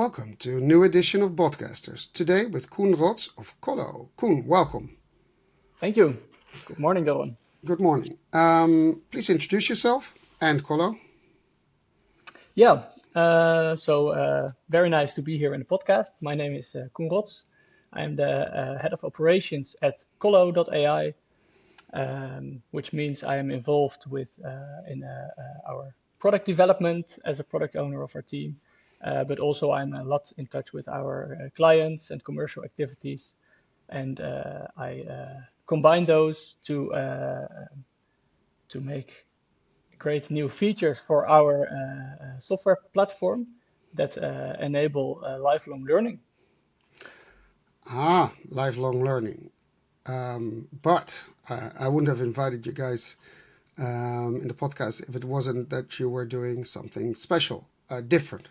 Welcome to a new edition of Botcasters. Today with Koen Rots of Collow. Koen, welcome. Thank you. Good morning, Dylan. Good morning. Please introduce yourself and Collow. Yeah, very nice to be here in the podcast. My name is Koen Rots. I am the head of operations at Collow.ai, which means I am involved in our product development as a product owner of our team. But also I'm a lot in touch with our clients and commercial activities, and I combine those to make great new features for our software platform that enable lifelong learning. Lifelong learning. But I wouldn't have invited you guys in the podcast if it wasn't that you were doing something special, different.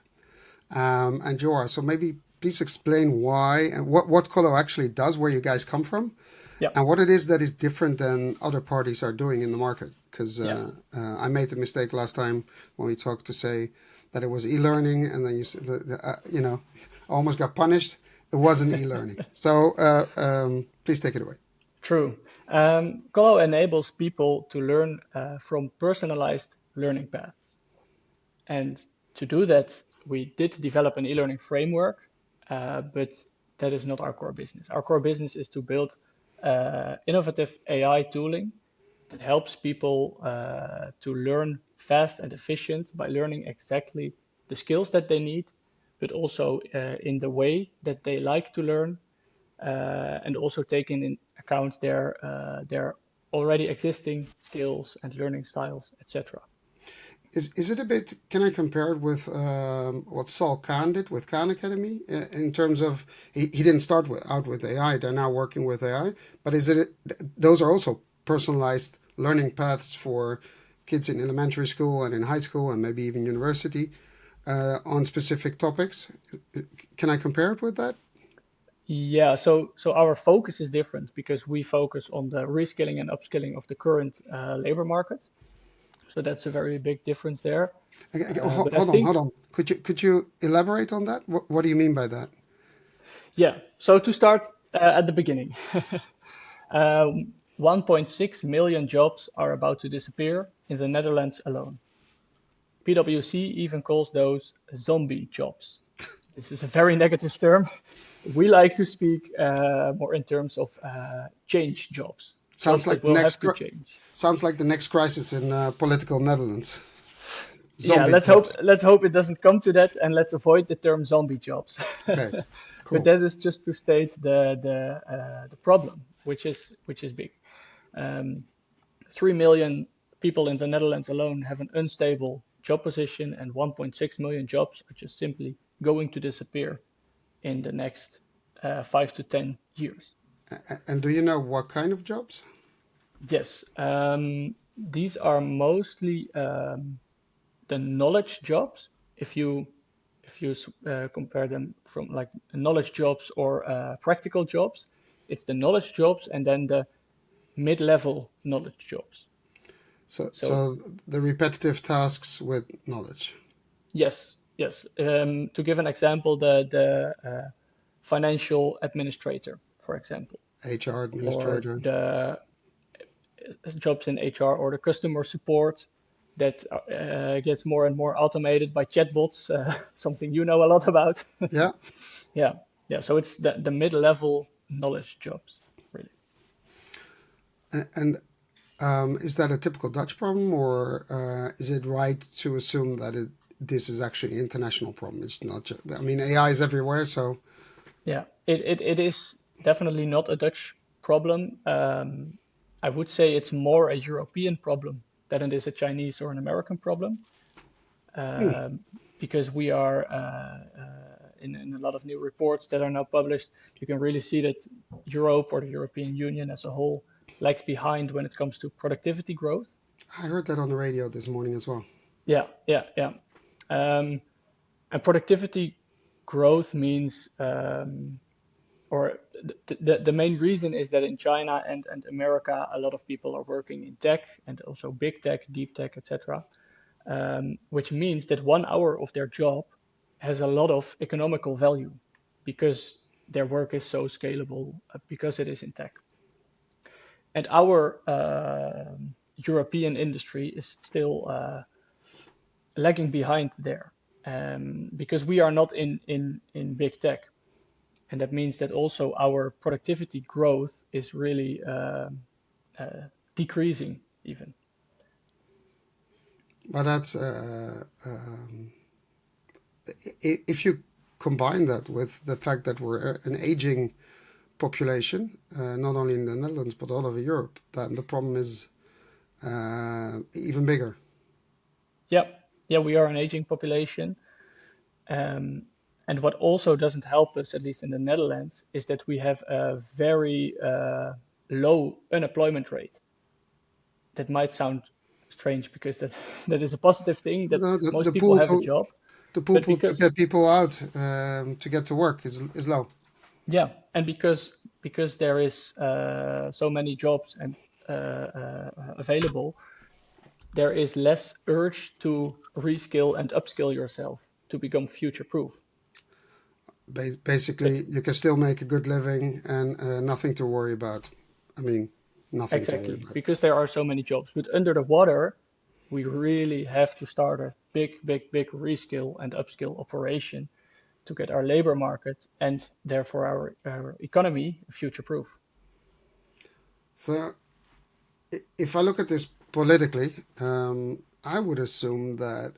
And you are. So maybe please explain why and what Collow actually does, where you guys come from, and what it is that is different than other parties are doing in the market. Because I made the mistake last time when we talked to say that it was e-learning, and then almost got punished. It wasn't e-learning. So please take it away. True. Collow enables people to learn from personalized learning paths. And to do that, we did develop an e-learning framework, but that is not our core business. Our core business is to build innovative AI tooling that helps people to learn fast and efficient by learning exactly the skills that they need, but also in the way that they like to learn, and also taking in account their already existing skills and learning styles, etc. Is it a bit? Can I compare it with what Saul Kahn did with Khan Academy in terms of he didn't start out with AI. They're now working with AI, but those are also personalized learning paths for kids in elementary school and in high school and maybe even university on specific topics. Can I compare it with that? Yeah, so our focus is different because we focus on the reskilling and upskilling of the current labor market. So that's a very big difference there. Hold on. Could you elaborate on that? What do you mean by that? Yeah. So to start at the beginning, 1.6 million jobs are about to disappear in the Netherlands alone. PwC even calls those zombie jobs. This is a very negative term. We like to speak more in terms of change jobs. Sounds like will have to change. Sounds like the next crisis in political Netherlands. Zombie let's hope it doesn't come to that, and let's avoid the term zombie jobs. Okay, cool. But that is just to state the problem, which is big. 3 million people in the Netherlands alone have an unstable job position, and 1.6 million jobs are just simply going to disappear in the next 5 to 10 years. And do you know what kind of jobs? Yes, these are mostly the knowledge jobs. If you compare them from like knowledge jobs or practical jobs, it's the knowledge jobs and then the mid-level knowledge jobs. So the repetitive tasks with knowledge. Yes. To give an example, the financial administrator, for example. HR administrator. Or the jobs in HR or the customer support that gets more and more automated by chatbots, something you know a lot about. Yeah. Yeah. So it's the mid-level knowledge jobs, really. And is that a typical Dutch problem, or is it right to assume that this is actually an international problem? It's not just, I mean, AI is everywhere, so. Yeah, it is definitely not a Dutch problem. I would say it's more a European problem than it is a Chinese or an American problem, because we are in a lot of new reports that are now published. You can really see that Europe or the European Union as a whole lags behind when it comes to productivity growth. I heard that on the radio this morning as well. Yeah. And productivity growth means, or the main reason is that in China and America, a lot of people are working in tech and also big tech, deep tech, etc. Which means that 1 hour of their job has a lot of economical value because their work is so scalable, because it is in tech. And our European industry is still lagging behind there, because we are not in big tech. And that means that also our productivity growth is really decreasing even. But that's if you combine that with the fact that we're an aging population, not only in the Netherlands but all over Europe, then the problem is even bigger. Yeah, yeah, we are an aging population. Um, and what also doesn't help us, at least in the Netherlands, is that we have a very low unemployment rate. That might sound strange because that that is a positive thing that No, most people have a job, the but pool to because get people out to get to work is low. yeah, and because there is so many jobs and available, there is less urge to reskill and upskill yourself to become future proof. But Basically, you can still make a good living and nothing to worry about. I mean, nothing to worry exactly, about. because there are so many jobs. But under the water, we really have to start a big reskill and upskill operation to get our labor market and therefore our economy future proof. So, if I look at this politically, I would assume that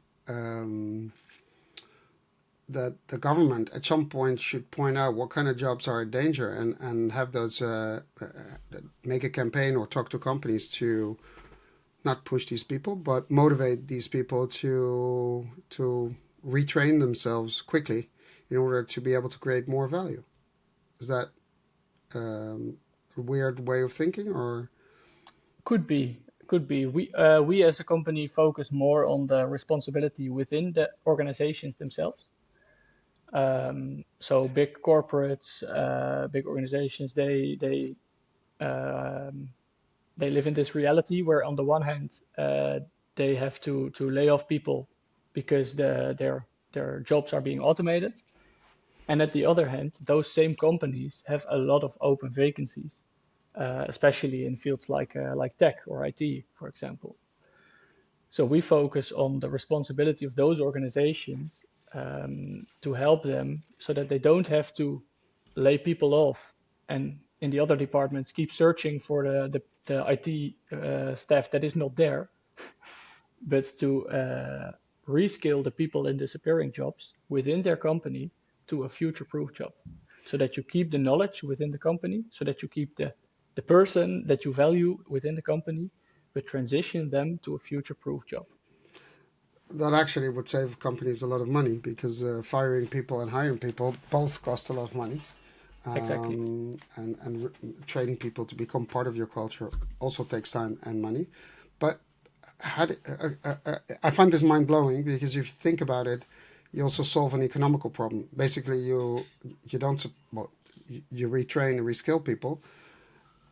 that the government at some point should point out what kind of jobs are in danger and have those make a campaign or talk to companies to not push these people but motivate these people to retrain themselves quickly in order to be able to create more value. Is that a weird way of thinking or Could be, could be. We as a company focus more on the responsibility within the organizations themselves. So big corporates, big organizations, um, they live in this reality where on the one hand they have to lay off people because their jobs are being automated, and at the other hand, those same companies have a lot of open vacancies, especially in fields like tech or IT, for example. So we focus on the responsibility of those organizations, to help them so that they don't have to lay people off and in the other departments keep searching for the IT staff that is not there, but to reskill the people in disappearing jobs within their company to a future-proof job, so that you keep the knowledge within the company, so that you keep the person that you value within the company, but transition them to a future-proof job. that actually would save companies a lot of money because firing people and hiring people both cost a lot of money. Exactly. And training people to become part of your culture also takes time and money. But I find this mind blowing because if you think about it, you also solve an economical problem. Basically, you don't well, you retrain and reskill people,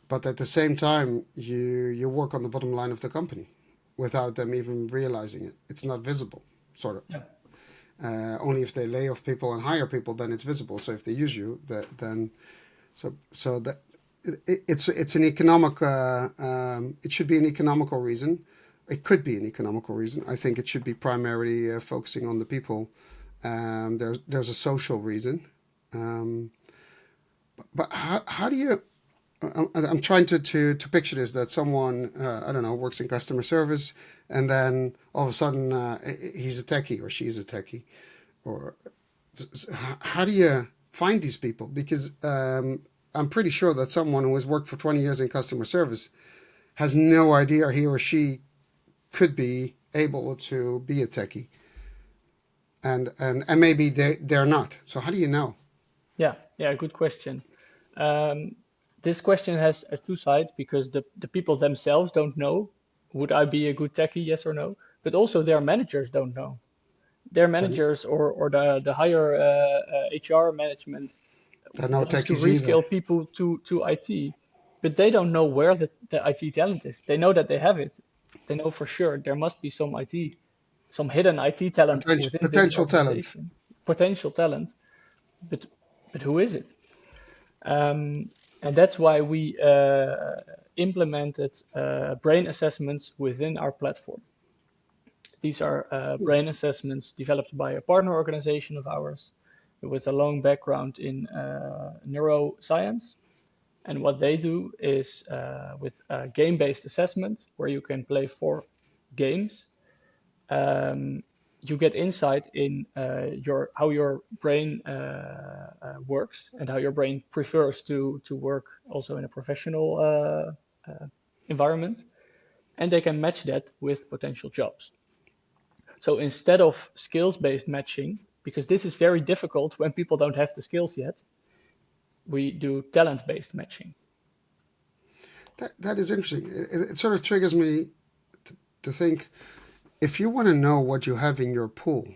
but at the same time, you work on the bottom line of the company without them even realizing it. It's not visible, sort of. Yeah. Only if they lay off people and hire people, then it's visible. So if they use you, then so that it's an economic. It should be an economical reason. It could be an economical reason. I think it should be primarily focusing on the people. There's a social reason. Um, but how do you? I'm trying to picture this that someone I don't know works in customer service and then all of a sudden he's a techie or she's a techie or how do you find these people? Because I'm pretty sure that someone who has worked for 20 years in customer service has no idea he or she could be able to be a techie. And maybe they're not. So how do you know? Yeah, yeah, good question. Um, this question has two sides because the people themselves don't know, would I be a good techie, yes or no? But also their managers don't know. Their Then managers or the higher HR management they're no wants to techies either. reskill people to IT, but they don't know where the IT talent is. They know that they have it. They know for sure there must be some hidden IT talent within this Potential talent. organization. potential talent, but who is it? And that's why we implemented brain assessments within our platform. These are brain assessments developed by a partner organization of ours with a long background in neuroscience. And what they do is with a game-based assessment where you can play 4 games, you get insight in how your brain works and how your brain prefers to work also in a professional environment, and they can match that with potential jobs. So instead of skills-based matching, because this is very difficult when people don't have the skills yet, we do talent-based matching. That is interesting. It sort of triggers me to think, if you want to know what you have in your pool,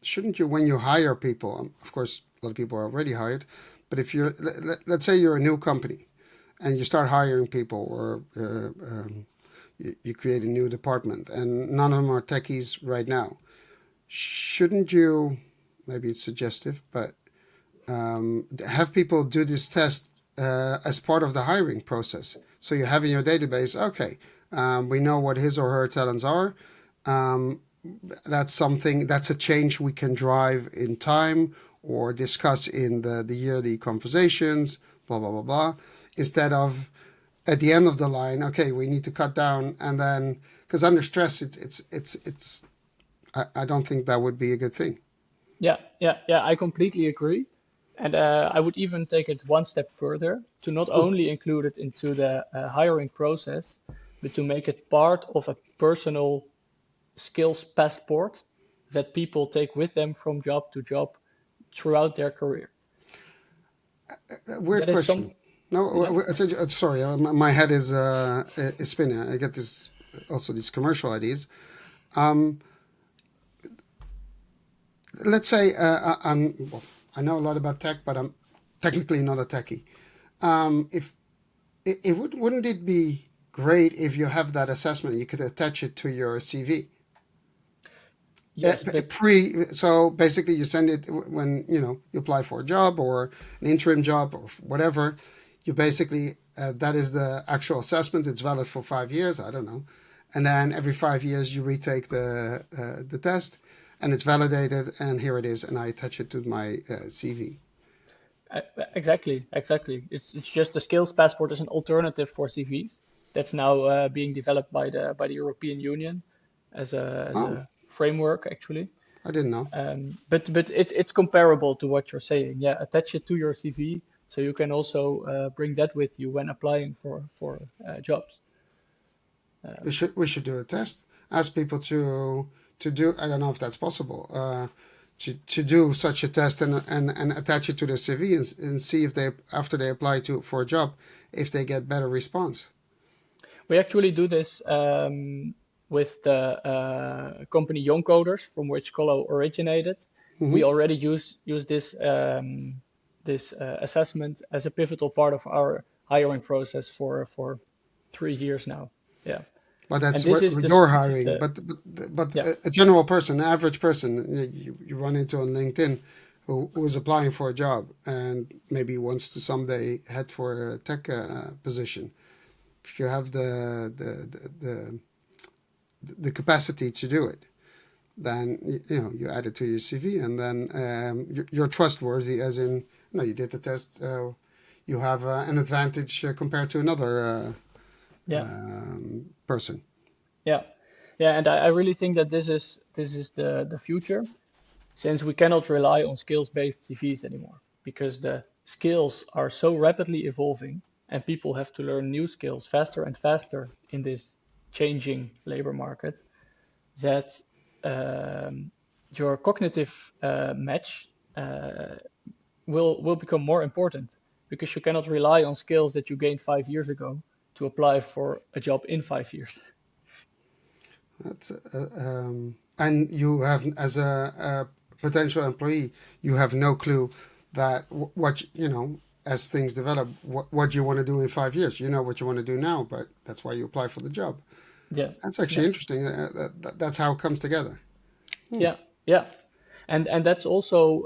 shouldn't you, when you hire people, of course, a lot of people are already hired, but if you're, let's say you're a new company and you start hiring people, or you create a new department and none of them are techies right now, shouldn't you, maybe it's suggestive, but have people do this test as part of the hiring process? So you have in your database, okay, we know what his or her talents are. That's a change we can drive in time or discuss in the yearly conversations, blah, blah, blah, blah. Instead of at the end of the line, okay, we need to cut down. And then, because under stress, I don't think that would be a good thing. Yeah, I completely agree. And I would even take it one step further to not only include it into the hiring process, but to make it part of a personal skills passport that people take with them from job to job throughout their career. Weird That is question. some, yeah, No, sorry, my head is spinning. I get these commercial ideas. Um, let's say I know a lot about tech, but I'm technically not a techie. If wouldn't it be great if you have that assessment, you could attach it to your CV? yes, but So basically you send it when you apply for a job or an interim job or whatever. You basically that is the actual assessment. It's valid for 5 years. I don't know, and then every 5 years you retake the test, and it's validated. And here it is, and I attach it to my CV. uh, exactly. It's just the skills passport is an alternative for CVs that's now being developed by the European Union as Oh, a framework actually. I didn't know. But it's comparable to what you're saying. Yeah, attach it to your CV so you can also bring that with you when applying for jobs. We should do a test. Ask people to do. I don't know if that's possible. To do such a test and attach it to their CV and see if they, after they apply for a job, if they get better response. We actually do this with the company Young Coders, from which Collow originated. Hmm. We already use this assessment as a pivotal part of our hiring process for 3 years now. Yeah, But and that's this what is you're this is hiring. the But yeah a general person, an average person, you run into on LinkedIn who is applying for a job and maybe wants to someday head for a tech position. If you have the capacity to do it, then you add it to your CV, and then you're trustworthy, as in you did the test. You have an advantage compared to another yeah person. yeah and I really think that this is the future, since we cannot rely on skills-based CVs anymore because the skills are so rapidly evolving and people have to learn new skills faster and faster in this changing labor market that your cognitive match will become more important because you cannot rely on skills that you gained 5 years ago to apply for a job in 5 years. That's and you have, as a potential employee, you have no clue that as things develop, what you want to do in 5 years. You know what you want to do now, but that's why you apply for the job. Yeah, That's actually yeah, interesting. That's how it comes together. Hmm. yeah, yeah. And that's also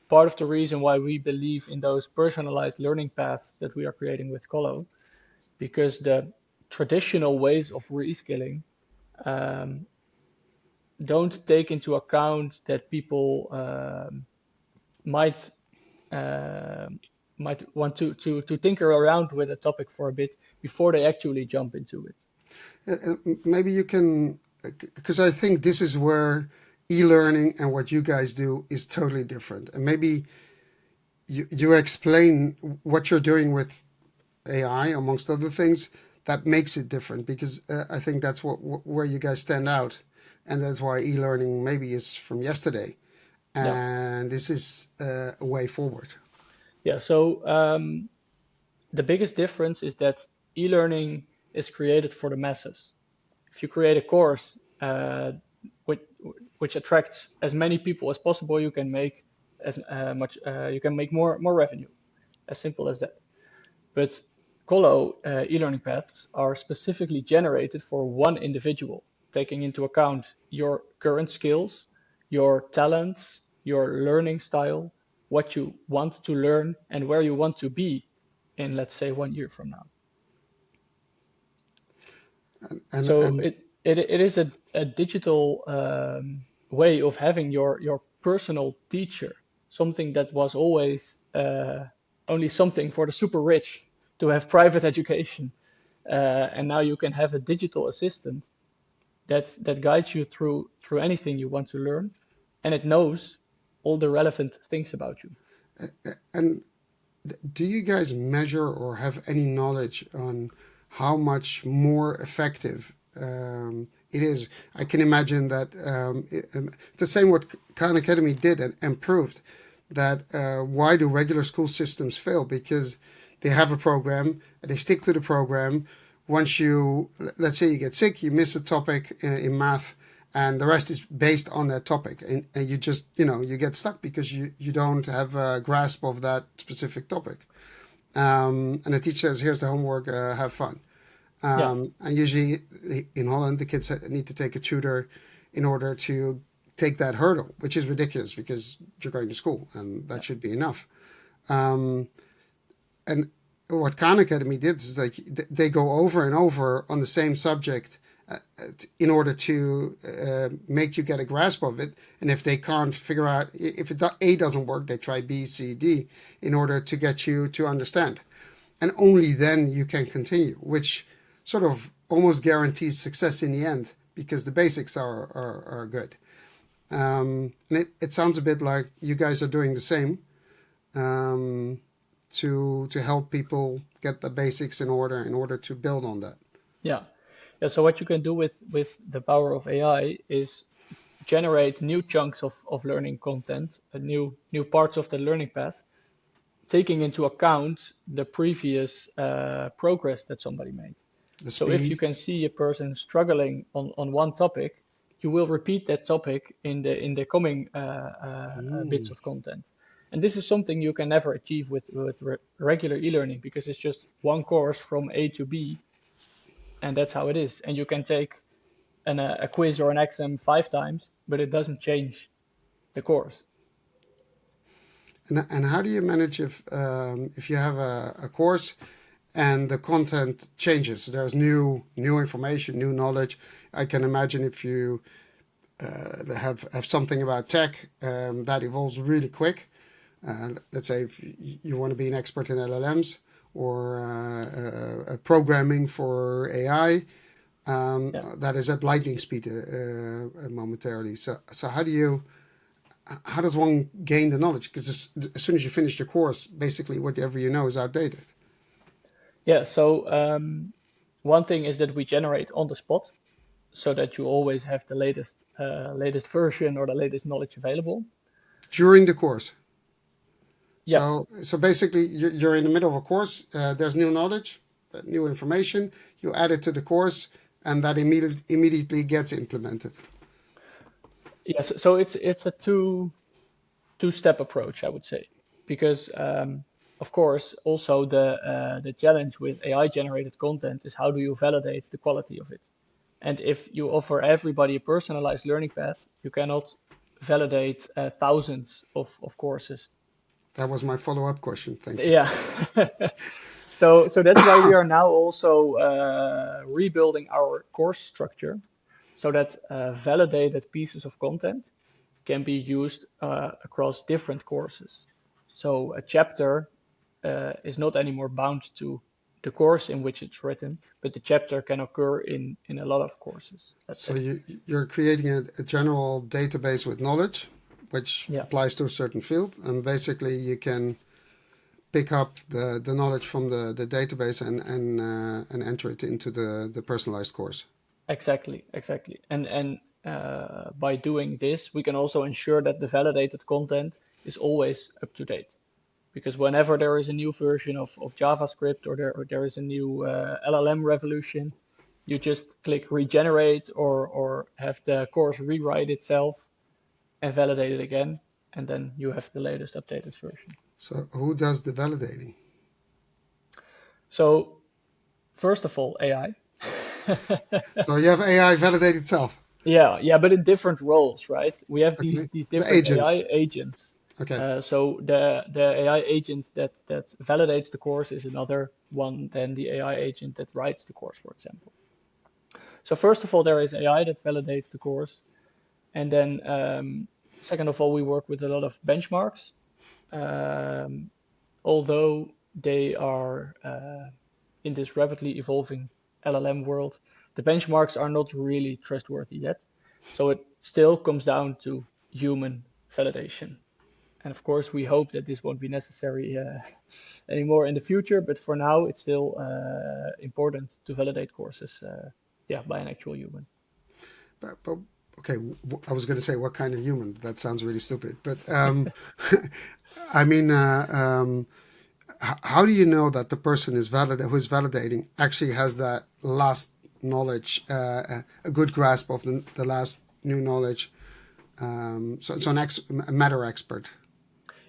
part of the reason why we believe in those personalized learning paths that we are creating with Collow, because the traditional ways of reskilling um, don't take into account that people might um might want to tinker around with a topic for a bit before they actually jump into it. Maybe you can, because I think this is where e-learning and what you guys do is totally different. And maybe you explain what you're doing with AI, amongst other things, that makes it different. Because I think that's where you guys stand out, and that's why e-learning maybe is from yesterday, Yeah, and this is a way forward. yeah. So the biggest difference is that e-learning is created for the masses. If you create a course which which attracts as many people as possible, you can make as much you can make more revenue. As simple as that. But Collow e-learning paths are specifically generated for one individual, taking into account your current skills, your talents, your learning style, what you want to learn, and where you want to be in, let's say, 1 year from now. So And it is a digital way of having your personal teacher, something that was always only something for the super rich to have private education. And now you can have a digital assistant that guides you through anything you want to learn, and it knows all the relevant things about you. and do you guys measure or have any knowledge on how much more effective it is? I can imagine that it's the same what Khan Academy did and proved that why do regular school systems fail? Because they have a program, they stick to the program. Once you, let's say you get sick, you miss a topic in math, and the rest is based on that topic, and you just you get stuck because you don't have a grasp of that specific topic, and the teacher says here's the homework, have fun, Yeah, and usually in Holland the kids need to take a tutor in order to take that hurdle, which is ridiculous because you're going to school and that yeah, should be enough. um, and what Khan Academy did is like they go over and over on the same subject in order to make you get a grasp of it. And if they can't figure out, if A doesn't work, they try B, C, D in order to get you to understand. And only then you can continue, which sort of almost guarantees success in the end because the basics are good. And it sounds a bit like you guys are doing the same um, to help people get the basics in order to build on that. yeah, yeah. So what you can do with the power of AI is generate new chunks of learning content, new parts of the learning path, taking into account the previous progress that somebody made. The So if you speed. can see a person struggling on one topic, you will repeat that topic in the coming bits Mm. of content. And this is something you can never achieve with regular e-learning because it's just one course from A to B, and that's how it is. And you can take a quiz or an exam 5 times, but it doesn't change the course. And how do you manage if you have a course and the content changes? There's new information, new knowledge. I can imagine if you have something about tech that evolves really quick. Let's say if you want to be an expert in LLMs or programming for AI, Yeah. that is at lightning speed momentarily. So how does one gain the knowledge? Because as soon as you finish your course, basically whatever you know is outdated. Yeah. So one thing is that we generate on the spot, so that you always have the latest version or the latest knowledge available. During the course. Yeah, So basically, you're in the middle of a course. There's new knowledge, new information. You add it to the course, and that immediately gets implemented. yeah. So it's a two-step approach, I would say, because of course also the challenge with AI generated content is how do you validate the quality of it? And if you offer everybody a personalized learning path, you cannot validate thousands of courses. That was my follow-up question. Thank you. Yeah. So that's why we are now also rebuilding our course structure so that validated pieces of content can be used across different courses. So a chapter is not anymore bound to the course in which it's written, but the chapter can occur in a lot of courses, let's So say. you're creating a general database with knowledge, which Yeah, applies to a certain field, and basically you can pick up the knowledge from the database and enter it into the personalized course. exactly. And by doing this, we can also ensure that the validated content is always up to date. Because whenever there is a new version of JavaScript or there is a new LLM revolution, you just click regenerate or have the course rewrite itself and validate it again, and then you have the latest updated version. So who does the validating? So first of all, AI. So you have AI validate itself. Yeah, but in different roles, right? We have Okay. these The different agent. AI agents. Okay. So the AI agent that validates the course is another one than the AI agent that writes the course, for example. So first of all, there is AI that validates the course, and then second of all, we work with a lot of benchmarks. Um, Although they are in this rapidly evolving LLM world, the benchmarks are not really trustworthy yet. So it still comes down to human validation. And of course, we hope that this won't be necessary anymore in the future. But for now, it's still important to validate courses, yeah, by an actual human. But okay, I was going to say what kind of human. That sounds really stupid. But I mean, how do you know that the person who is validating actually has that last knowledge, a good grasp of the last new knowledge? So a matter expert.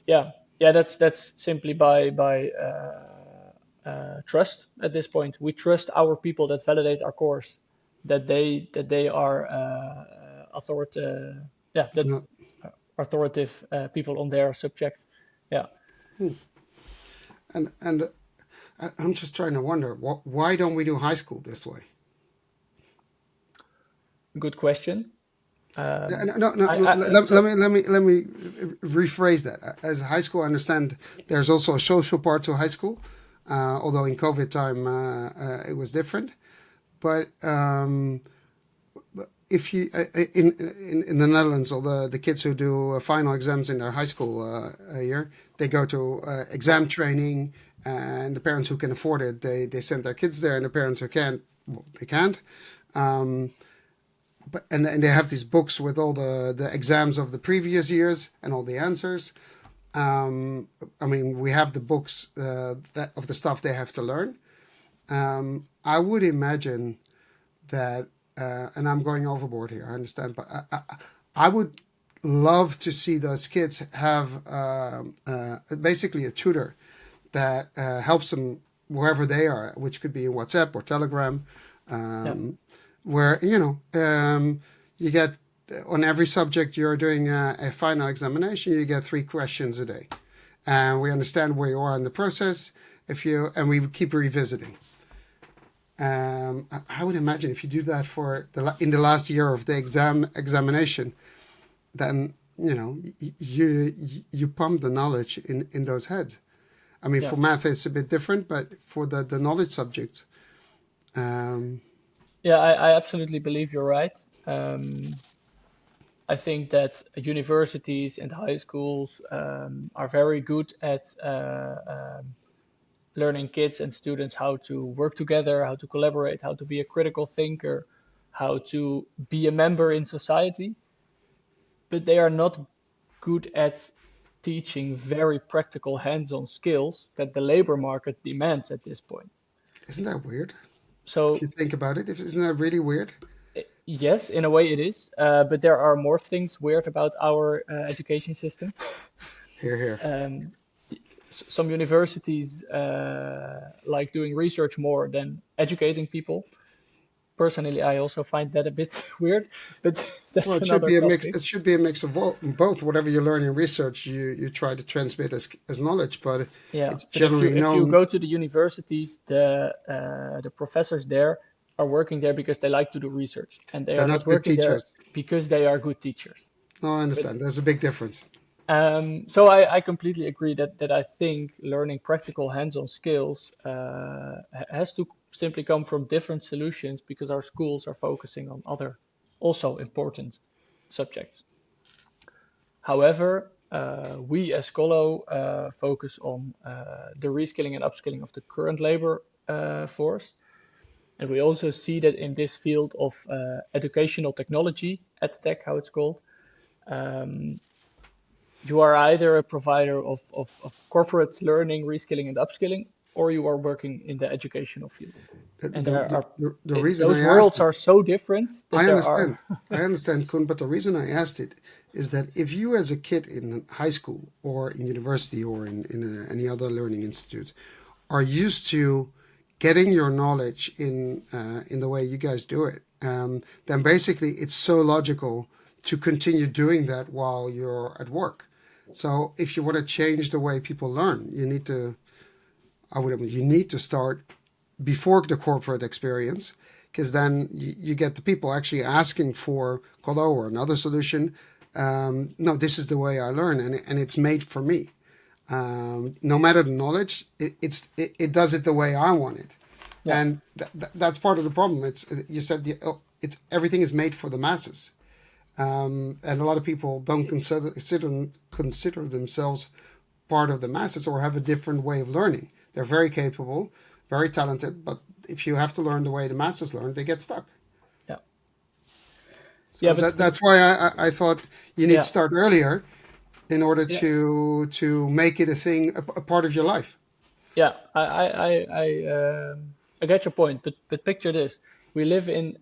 Yeah, yeah, that's simply by trust at this point. We trust our people that validate our course, that they are yeah, that No, authoritative people on their subject. Yeah, and I'm just trying to wonder why don't we do high school this way? good question. No. I so Let me rephrase that. As high school, I understand there's also a social part to high school, although in COVID time it was different. But if you in the Netherlands, all the kids who do final exams in their high school year, they go to exam training, and the parents who can afford it, they send their kids there, and the parents who can't, well, they can't. Um, and they have these books with all the exams of the previous years and all the answers. I mean, we have the books that of the stuff they have to learn. I would imagine that, and I'm going overboard here, I understand, but I would love to see those kids have basically a tutor that helps them wherever they are, which could be in WhatsApp or Telegram, yeah, where you get on every subject you're doing a final examination, you get 3 questions a day, and we understand where you are in the process. If you and we keep revisiting. I would imagine if you do that for in the last year of the examination, then you pump the knowledge in those heads. I mean, yeah, for math it's a bit different, but for the knowledge subjects, um, yeah. I absolutely believe you're right. I think that universities and high schools are very good at learning kids and students how to work together, how to collaborate, how to be a critical thinker, how to be a member in society, but they are not good at teaching very practical hands-on skills that the labor market demands at this point. isn't that weird? If you So, think about it, isn't that really weird? yes, in a way it is, but there are more things weird about our education system. Here, here. Um, some universities like doing research more than educating people. personally, I also find that a bit weird, but Well, that's it should another be a mix. topic. It should be a mix of both. Whatever you learn in research, you try to transmit as knowledge, but Yeah, it's but if you generally if you known go to the universities, the professors there are working there because they like to do research, and they they're are not not good working there teachers. because they are good teachers. No, I But understand. There's a big difference. so I completely agree that I think learning practical hands-on skills has to simply come from different solutions because our schools are focusing on other also important subjects. However, we as Collow focus on the reskilling and upskilling of the current labor force. And we also see that in this field of educational technology, EdTech, how it's called, um, you are either a provider of corporate learning, reskilling, and upskilling, or you are working in the educational field. The, And the, there the, are the reason those I asked worlds it, are so different that I there are, understand. I understand, Koen, but the reason I asked it is that if you, as a kid in high school or in university or in any other learning institute, are used to getting your knowledge in the way you guys do it, then basically it's so logical to continue doing that while you're at work. So if you want to change the way people learn, you need to start before the corporate experience, because then you get the people actually asking for Collow or another solution. No, this is the way I learn, and it's made for me. No matter the knowledge, it does it the way I want it, yeah, and that's part of the problem. It's you said it's everything is made for the masses, and a lot of people don't consider themselves part of the masses or have a different way of learning. They're very capable, very talented, but if you have to learn the way the masses learn, they get stuck. yeah, yeah, So that's why I thought you need to yeah, start earlier in order yeah. to make it a thing, a part of your life. Yeah, I get your point, but picture this: we live in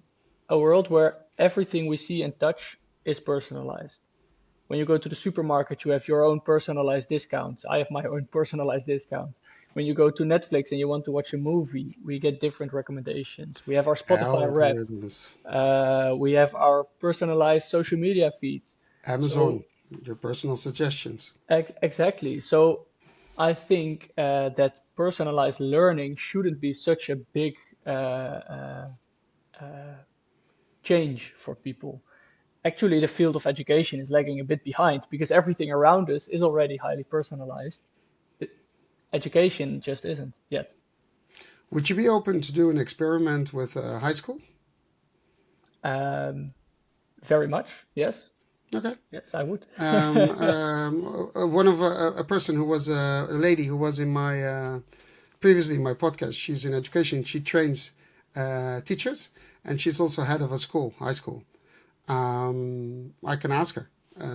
a world where everything we see and touch is personalized. When you go to the supermarket, you have your own personalized discounts. I have my own personalized discounts. When you go to Netflix and you want to watch a movie, we get different recommendations. We have our Spotify Wrapped. Algorithms, We have our personalized social media feeds. So Amazon, your personal suggestions. exactly. So I think that personalized learning shouldn't be such a big change for people. Actually, the field of education is lagging a bit behind because everything around us is already highly personalized. Education just isn't yet. Would you be open to do an experiment with high school? Um, Very much, yes. Okay. Yes, I would. One of a person who was a lady who was in my previously in my podcast. She's in education. She trains teachers, and she's also head of a school, high school. I can ask her,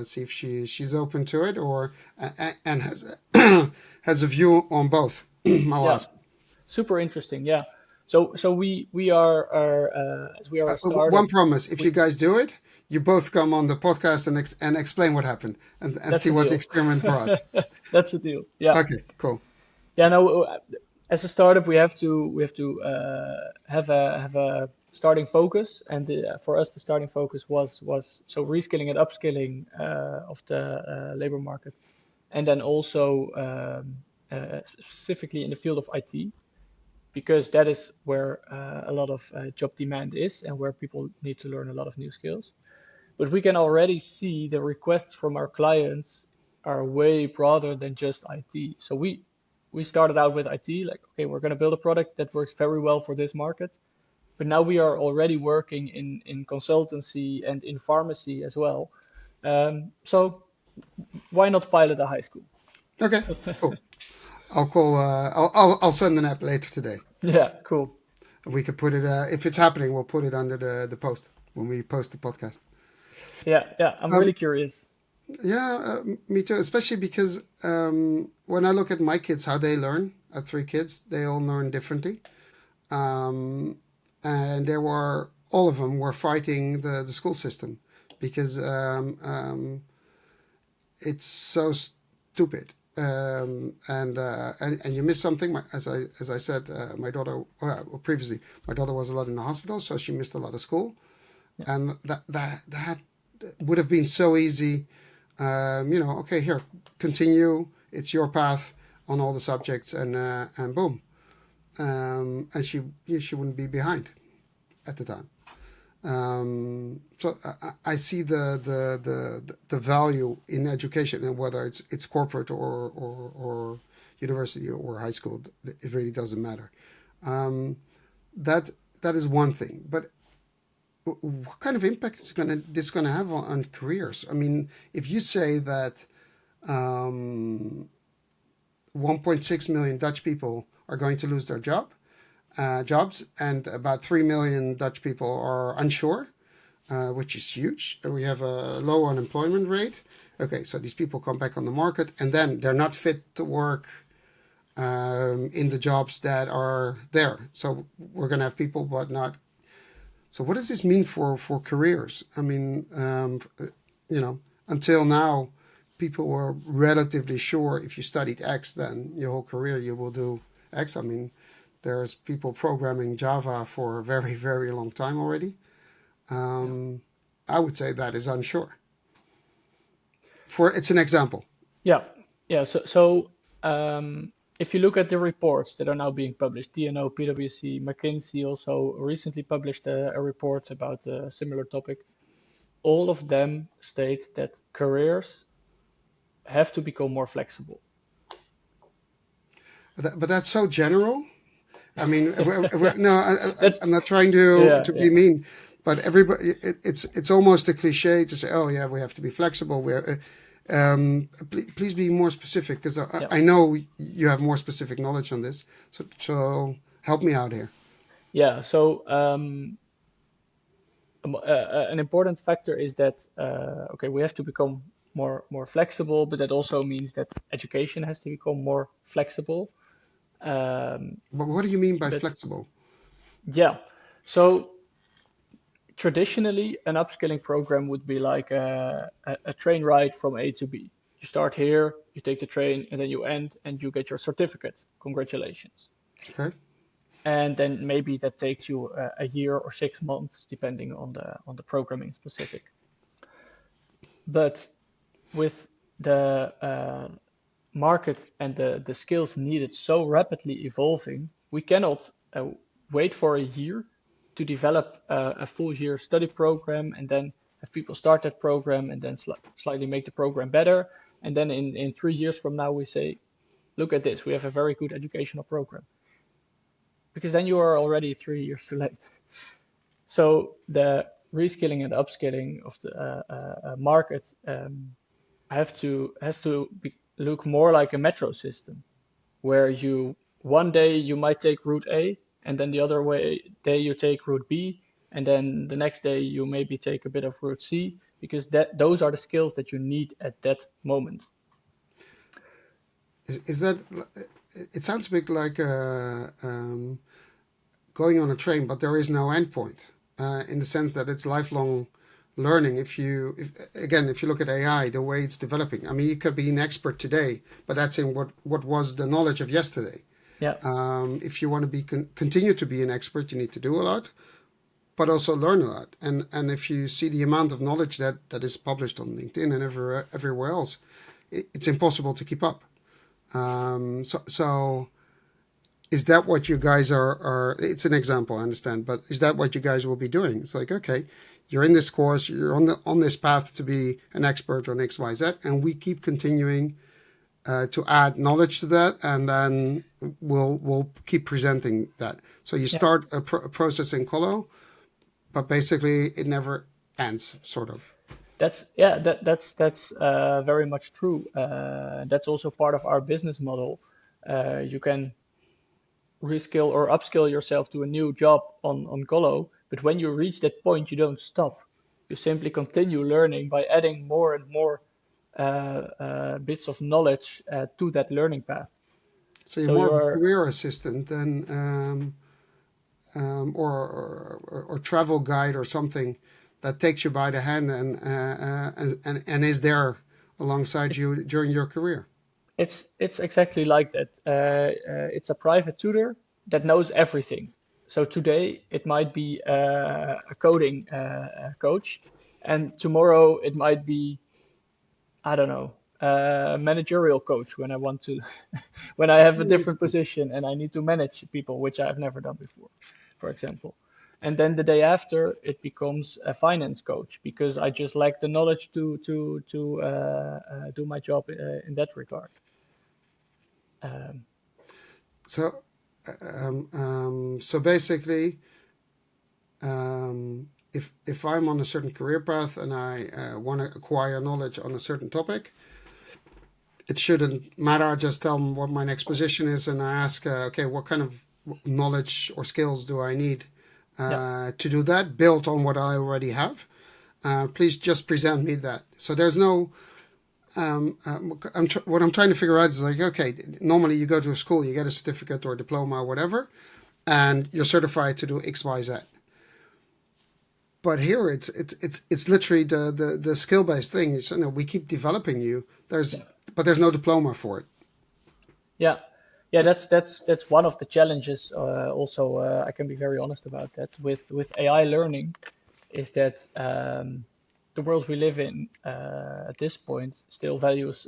see if she's open to it, or and has has a view on both. I'll Yeah, ask. super interesting. Yeah. So we are as we are a One startup. promise: if you We guys do it, you both come on the podcast and explain what happened and That's see a what the deal. experiment brought. That's a deal. Yeah. Okay, cool. Yeah. No, as a startup, we have to have a starting focus, and for us, the starting focus was so reskilling and upskilling of the labor market, and then also specifically in the field of IT, because that is where a lot of job demand is, and where people need to learn a lot of new skills. But we can already see the requests from our clients are way broader than just IT. So we started out with IT, like, okay, we're going to build a product that works very well for this market. But now we are already working in consultancy and in pharmacy as well. So why not pilot a high school? Okay, cool. I'll call. I'll send an app later today. Yeah, cool. We could put it if it's happening. We'll put it under the post when we post the podcast. Yeah, yeah, I'm really Um, curious. yeah, me too. Especially because when I look at my kids, how they learn. I have three kids. They all learn differently, um, and there were all of them were fighting the school system because it's so stupid. and you miss something. As I said, my daughter previously, my daughter was a lot in the hospital, so she missed a lot of school, Yeah. and that would have been so easy. Okay, here, continue. It's your path on all the subjects, and boom, and she wouldn't be behind at the time. So I see the value in education, and whether it's corporate or university or high school, it really doesn't matter. Um, that that is one thing, but what kind of impact is this gonna have on careers? I mean, if you say that 1.6 million Dutch people are going to lose their jobs, and about 3 million Dutch people are unsure, which is huge. We have a low unemployment rate. Okay, so these people come back on the market, and then they're not fit to work in the jobs that are there. So we're going to have people, but not. So what does this mean for careers? I mean, until now, people were relatively sure if you studied X, then your whole career you will do X. I mean, there's people programming Java for a very, very long time already. Yeah. I would say that is unsure. It's an example. Yeah. Yeah. If you look at the reports that are now being published, TNO, PwC, McKinsey also recently published a report about a similar topic. All of them state that careers have to become more flexible. But that's so general. I mean, no, That's I'm not trying to yeah, yeah, be mean, but everybody, it's almost a cliche to say, oh yeah, we have to be flexible. Please be more specific, because yeah. I know you have more specific knowledge on this. So help me out here. Yeah. An important factor is that okay, we have to become more flexible, but that also means that education has to become more flexible. But what do you mean by But flexible? yeah, so traditionally, an upskilling program would be like a train ride from A to B. You start here, you take the train, and then you end, and you get your certificate. Congratulations. Okay. And then maybe that takes you a year or 6 months, depending on the programming specific. But with the market and the skills needed so rapidly evolving, we cannot wait for a year to develop a full year study program and then have people start that program and then slightly make the program better. And then in 3 years from now, we say, look at this, we have a very good educational program. Because then you are already 3 years too late. So the reskilling and upskilling of the market has to look more like a metro system, where one day you might take route A, and then the other day you take route B, and then the next day you maybe take a bit of route C, because those are the skills that you need at that moment. Is that? It sounds a bit like going on a train, but there is no endpoint, in the sense that it's lifelong learning. If you look at AI, the way it's developing, I mean, you could be an expert today, but that's in what was the knowledge of yesterday. Yeah, If you want to continue to be an expert, you need to do a lot, but also learn a lot. And if you see the amount of knowledge that is published on LinkedIn and everywhere else, it's impossible to keep up. So is that what you guys are? It's an example, I understand, but is that what you guys will be doing? It's like, okay, you're in this course, you're on this path to be an expert on XYZ, and we keep continuing to add knowledge to that, and then we'll keep presenting that. So you yeah. start a process in Collow, but basically it never ends, sort of. That's very much true. That's also part of our business model. You can reskill or upskill yourself to a new job on Collow, but when you reach that point, you don't stop. You simply continue learning by adding more and more bits of knowledge to that learning path. So you're So more of a you're career assistant than or travel guide or something that takes you by the hand and is there alongside it's you during your career. It's exactly like that. It's a private tutor that knows everything. So today it might be a coding coach, and tomorrow it might be, I don't know, managerial coach when I want to, when I have a different position and I need to manage people, which I've never done before, for example. And then the day after, it becomes a finance coach because I just lack the knowledge to do my job in that regard. Um, So, so basically, if I'm on a certain career path and I want to acquire knowledge on a certain topic, it shouldn't matter. I just tell them what my next position is, and I ask, okay, what kind of knowledge or skills do I need yeah, to do that, built on what I already have. Please just present me that. So there's no. What I'm trying to figure out is like, okay, normally you go to a school, you get a certificate or a diploma or whatever, and you're certified to do X, Y, Z. But here it's literally the skill based thing. So, we keep developing you. yeah, But there's no diploma for it. yeah, yeah. That's one of the challenges. Also, I can be very honest about that with AI learning, is that the world we live in at this point still values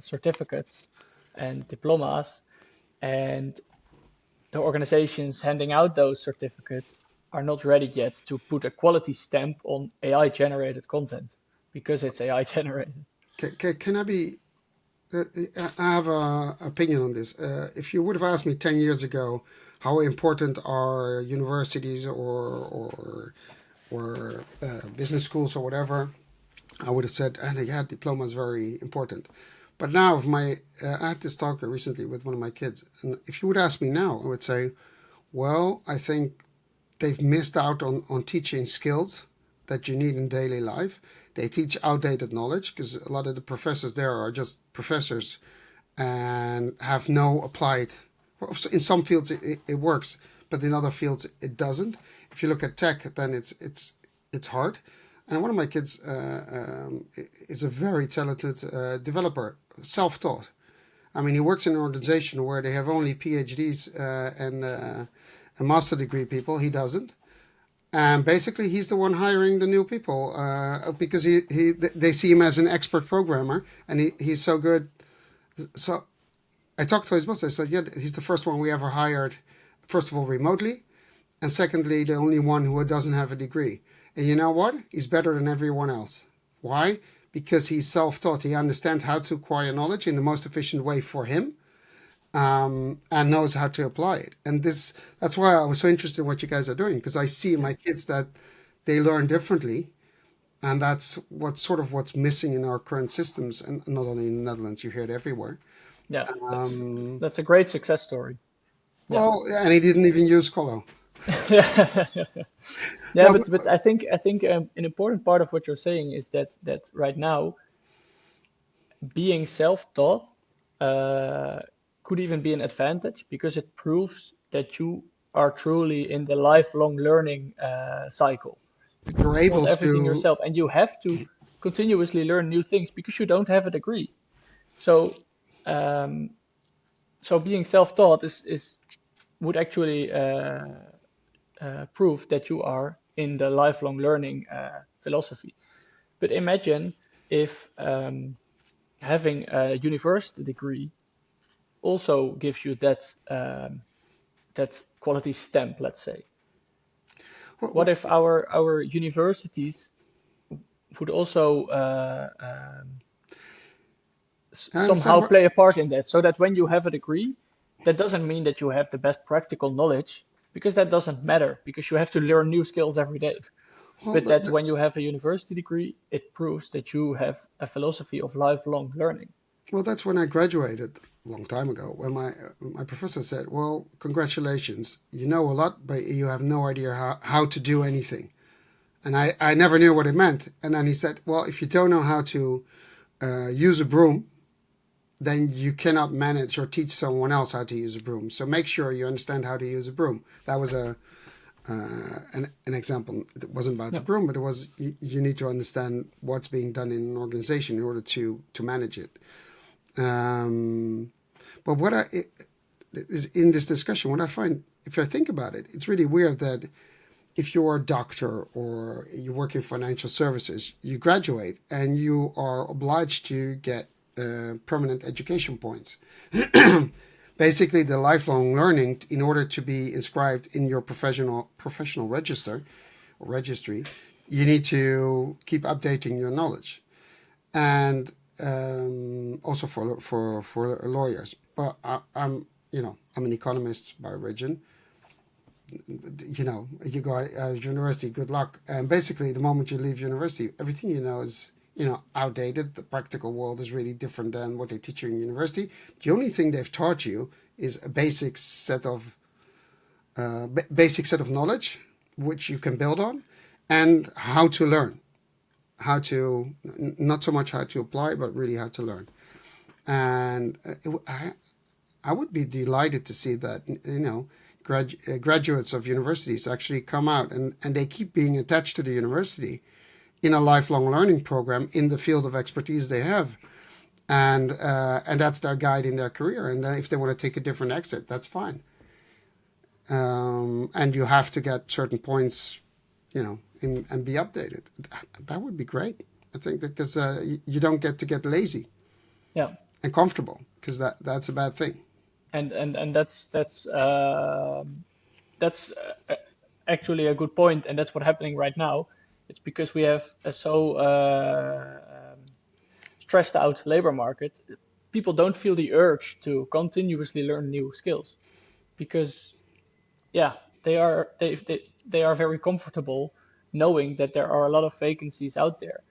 certificates and diplomas, and the organizations handing out those certificates are not ready yet to put a quality stamp on AI generated content because it's AI generated. Can I be? I have an opinion on this. If you would have asked me 10 years ago, how important are universities or business schools or whatever, I would have said, and yeah, diploma is very important. But now, if I had this talk recently with one of my kids, and if you would ask me now, I would say, well, I think they've missed out on teaching skills that you need in daily life. They teach outdated knowledge because a lot of the professors there are just professors and have no applied. Well, in some fields it works, but in other fields it doesn't. If you look at tech, then it's hard. And one of my kids is a very talented developer, self-taught. I mean, he works in an organization where they have only PhDs and a master degree people. He doesn't. And basically, he's the one hiring the new people because they see him as an expert programmer, and he's so good. So I talked to his boss. I said, yeah, he's the first one we ever hired, first of all, remotely, and secondly, the only one who doesn't have a degree. And you know what? He's better than everyone else. Why? Because he's self-taught. He understands how to acquire knowledge in the most efficient way for him, and knows how to apply it. And that's why I was so interested in what you guys are doing, because I see in my kids that they learn differently, and that's what's missing in our current systems, and not only in the Netherlands, you hear it everywhere. Yeah, Um, that's a great success story. Yeah. well, and he didn't even use Collow. Yeah, No, but I think an important part of what you're saying is that right now being self-taught uh, could even be an advantage because it proves that you are truly in the lifelong learning cycle. You you're taught able everything to. yourself, and you have to continuously learn new things because you don't have a degree. So, um, so being self-taught is would actually prove that you are in the lifelong learning philosophy. But imagine if having a university degree also gives you that quality stamp, let's say. What, What what, if our universities would also I understand somehow what. play a part in that, so that when you have a degree, that doesn't mean that you have the best practical knowledge, because that doesn't matter, because you have to learn new skills every day. Well, But that when you have a university degree, it proves that you have a philosophy of lifelong learning. that's when I graduated a long time ago. When my professor said, "Well, congratulations, you know a lot, but you have no idea how to do anything." And I never knew what it meant. And then he said, "Well, if you don't know how to use a broom, then you cannot manage or teach someone else how to use a broom. So make sure you understand how to use a broom." That was an example. It wasn't about the Yeah, broom, but it was you need to understand what's being done in an organization in order to manage it. But in this discussion, what I find, if I think about it, it's really weird that if you're a doctor or you work in financial services, you graduate and you are obliged to get permanent education points. Basically, the lifelong learning, in order to be inscribed in your professional register or registry, you need to keep updating your knowledge, and also for lawyers. But I'm an economist by origin. You go out of university, good luck. And basically, the moment you leave university, everything you know is, outdated. The practical world is really different than what they teach you in university. The only thing they've taught you is a basic set of knowledge, which you can build on, and how to learn. Not so much how to apply, but really how to learn. And I would be delighted to see that, graduates of universities actually come out and they keep being attached to the university in a lifelong learning program in the field of expertise they have. And that's their guide in their career. And if they want to take a different exit, that's fine. And you have to get certain points, and be updated. That would be great. I think that because you don't get to get lazy and comfortable, because that's a bad thing. And that's actually a good point, and that's what's happening right now. It's because we have a so stressed out labor market. People don't feel the urge to continuously learn new skills because, they are very comfortable knowing that there are a lot of vacancies out there.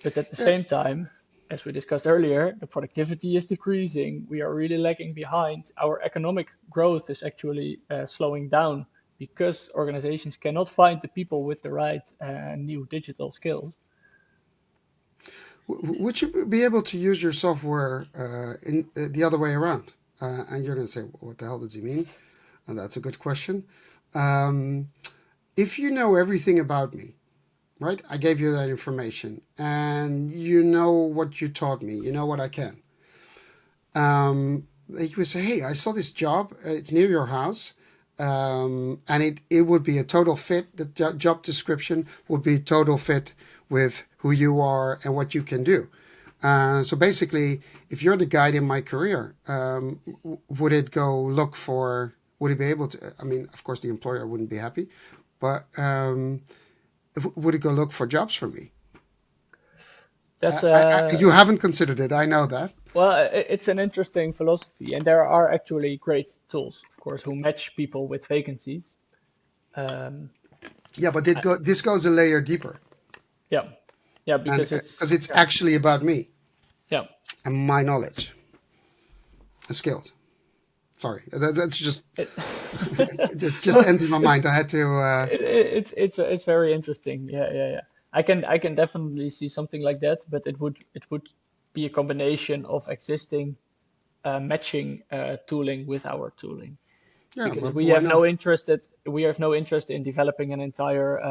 But at the same time, as we discussed earlier, the productivity is decreasing. We are really lagging behind. Our economic growth is actually slowing down because organizations cannot find the people with the right new digital skills. Would you be able to use your software in the other way around? And you're going to say, what the hell does he mean? And that's a good question. If you know everything about me, right? I gave you that information, and you know what you taught me. You know what I can. You would say, "Hey, I saw this job. It's near your house, and it would be a total fit. The job description would be total fit with who you are and what you can do." So basically, if you're the guide in my career, would it go look for? Would it be able to? I mean, of course, the employer wouldn't be happy, but would it go look for jobs for me? That's you haven't considered it. I know that. Well, it's an interesting philosophy, and there are actually great tools, of course, who match people with vacancies. Yeah, but this goes a layer deeper. Yeah, because it's actually about me. Yeah. And my knowledge, and skills. Sorry, that's just it just entered my mind. I had to. It's very interesting. Yeah. I can definitely see something like that, but it would be a combination of existing matching tooling with our tooling. Yeah, because we have no interest in developing an entire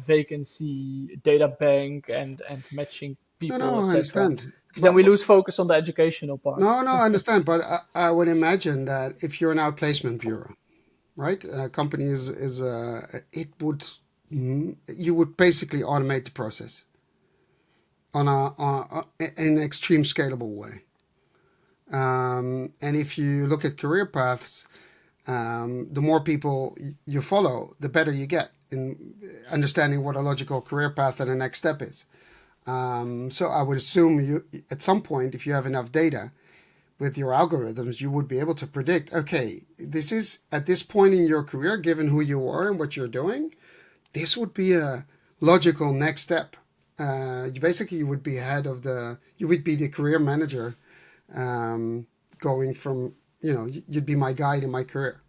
vacancy data bank and matching people, I understand. Because then we lose focus on the educational part. No, I understand, but I would imagine that if you're an outplacement bureau, right? Company you would basically automate the process in an extreme scalable way. And if you look at career paths, the more people you follow, the better you get in understanding what a logical career path and the next step is. So I would assume you, at some point, if you have enough data with your algorithms, you would be able to predict, okay, this is at this point in your career, given who you are and what you're doing, this would be a logical next step. You would be you would be the career manager, going from, you'd be my guide in my career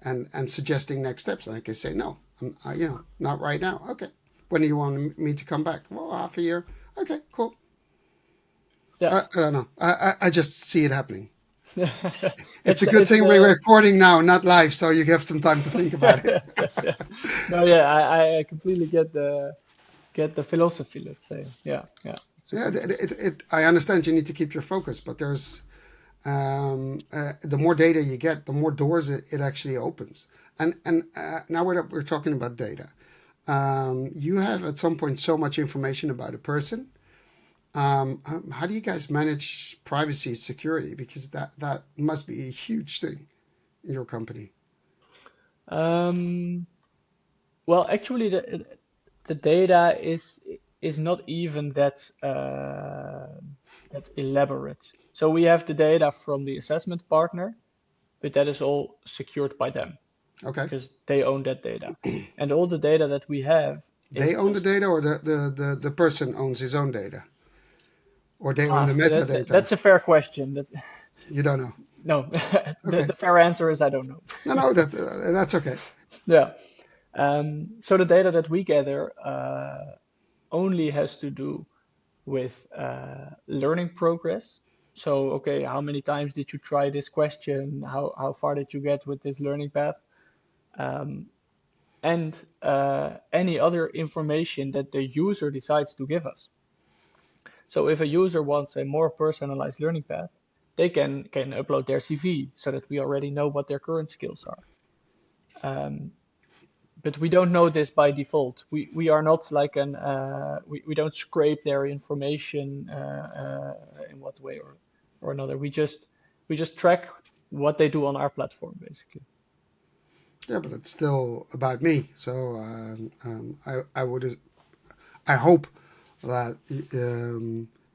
and suggesting next steps. And I can say, no, not right now. Okay. When do you want me to come back? Well, half a year. Okay, cool. Yeah. I don't know. I just see it happening. It's a good thing we're recording now, not live, so you have some time to think about it. No, yeah, I completely get the philosophy. Let's say, yeah. Yeah, super interesting. I understand you need to keep your focus, but there's the more data you get, the more doors it actually opens. And now we're talking about data. You have at some point so much information about a person. How do you guys manage privacy security? Because that must be a huge thing in your company. Um, well, actually, the data is not even that elaborate. So we have the data from the assessment partner, but that is all secured by them Okay, because they own that data. And all the data that we have is they own the just data, or the person owns his own data, or they own the metadata. that's a fair question. That You don't know. no, Okay, the fair answer is I don't know. no, that's okay. Yeah. So the data that we gather only has to do with learning progress. So, okay, how many times did you try this question? How far did you get with this learning path? Um, and any other information that the user decides to give us. So if a user wants a more personalized learning path, they can upload their CV so that we already know what their current skills are. Um, but we don't know this by default. We are not like we don't scrape their information in what way or another. We just track what they do on our platform basically. Yeah, but it's still about me. So I hope that